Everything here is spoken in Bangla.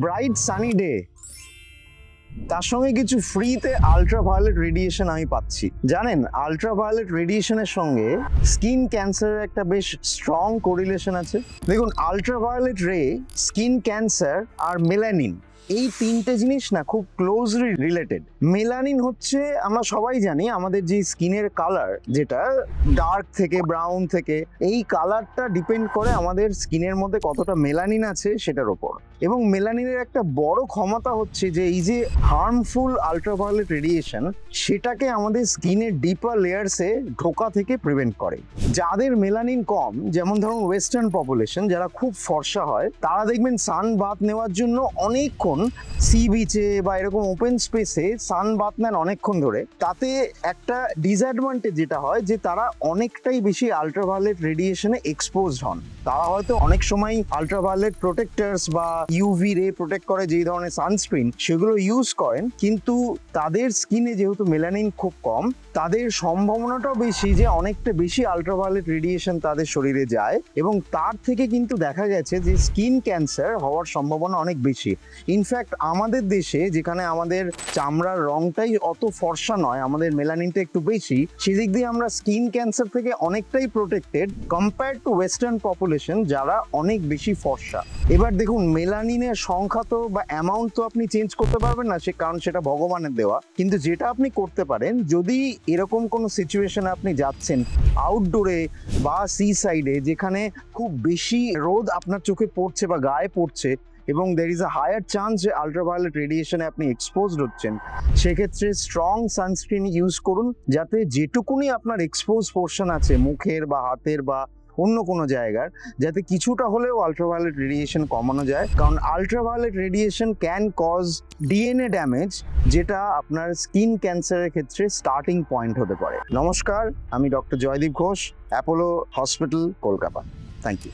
ব্রাইট সানি ডে, তার সঙ্গে কিছু ফ্রিতে আল্ট্রাভায়োলেট রেডিয়েশন আমি পাচ্ছি। জানেন, আল্ট্রাভায়োলেট রেডিয়েশনের সঙ্গে স্কিন ক্যান্সারের একটা বেশ স্ট্রং কোরিলেশন আছে। দেখুন, আল্ট্রাভায়োলেট রে, স্কিন ক্যান্সার আর মেলানিন, এই তিনটে জিনিস না খুব ক্লোজলি রিলেটেড। মেলানিন হচ্ছে, আমরা সবাই জানি, আমাদের যে স্কিনের কালার, যেটা ডার্ক থেকে ব্রাউন থেকে, এই কালারটা ডিপেন্ড করে আমাদের স্কিনের মধ্যে কতটা মেলানিন আছে সেটার উপর। এবং মেলানিনের একটা বড় ক্ষমতা হচ্ছে যে এই যে হার্মফুল আল্ট্রাভায়োলেট রেডিয়েশন, সেটাকে আমাদের স্কিনের ডিপার লেয়ার্সে ঢোকা থেকে প্রিভেন্ট করে। যাদের মেলানিন কম, যেমন ধরুন ওয়েস্টার্ন পপুলেশন, যারা খুব ফর্সা হয়, তারা দেখবেন সান বাথ নেওয়ার জন্য অনেকক্ষণ সি বিচে বা এরকম ওপেন স্পেসে সান বাথ নেন অনেকক্ষণ ধরে। তাতে একটা ডিসঅ্যাডভান্টেজ যেটা হয় যে তারা অনেকটাই বেশি আল্ট্রাভায়োলেট রেডিয়েশনে এক্সপোজড হন। তারা হয়তো অনেক সময় আল্ট্রাভায়োলেট প্রোটেক্টার্স বা ইউভি রে প্রোটেক্ট করে যেই ধরনের সানস্ক্রিন, সেগুলো ইউজ করেন, কিন্তু তাদের স্কিনে যেহেতু মেলানিন খুব কম, তাদের সম্ভাবনাটাও বেশি যে অনেকটা বেশি আল্ট্রাভায়োলেট রেডিয়েশন তাদের শরীরে যায়, এবং তার থেকে কিন্তু দেখা গেছে যে স্কিন ক্যান্সার হওয়ার সম্ভাবনা অনেক বেশি। ইনফ্যাক্ট আমাদের দেশে, যেখানে আমাদের চামড়ার রংটাই অত ফর্সা নয়, আমাদের মেলানিনটা একটু বেশি, সেদিক দিয়ে আমরা স্কিন ক্যান্সার থেকে অনেকটাই protected compare to western population, যারা অনেক বেশি ফর্সা। এবার দেখুন, মেলানিনের সংখ্যা তো বা অ্যামাউন্ট তো আপনি চেঞ্জ করতে পারবেন না, কারণ সেটা ভগবানের দেওয়া। কিন্তু যেটা আপনি করতে পারেন, যদি এরকম কোনো সিচুয়েশনে আপনি যাচ্ছেন আউটডোরে বা সি সাইডে, যেখানে খুব বেশি রোদ আপনার চোখে পড়ছে বা গায়ে পড়ছে, এবং there is a higher chance যে আল্ট্রাভায়োলেট রেডিয়েশনে আপনি এক্সপোজড হচ্ছেন, সেক্ষেত্রে স্ট্রং সানস্ক্রিন ইউজ করুন, যাতে যেটুকুনি আপনার এক্সপোজ পোর্শন আছে মুখের বা হাতের বা অন্য কোনো জায়গার, যাতে কিছুটা হলেও আল্ট্রাভায়োলেট রেডিয়েশন কমানো যায়। কারণ ultraviolet radiation can cause DNA damage, যেটা আপনার স্কিন ক্যান্সারের ক্ষেত্রে স্টার্টিং পয়েন্ট হতে পারে। নমস্কার, আমি doctor Joydeep Ghosh, Apollo hospital, Kolkata. Thank you.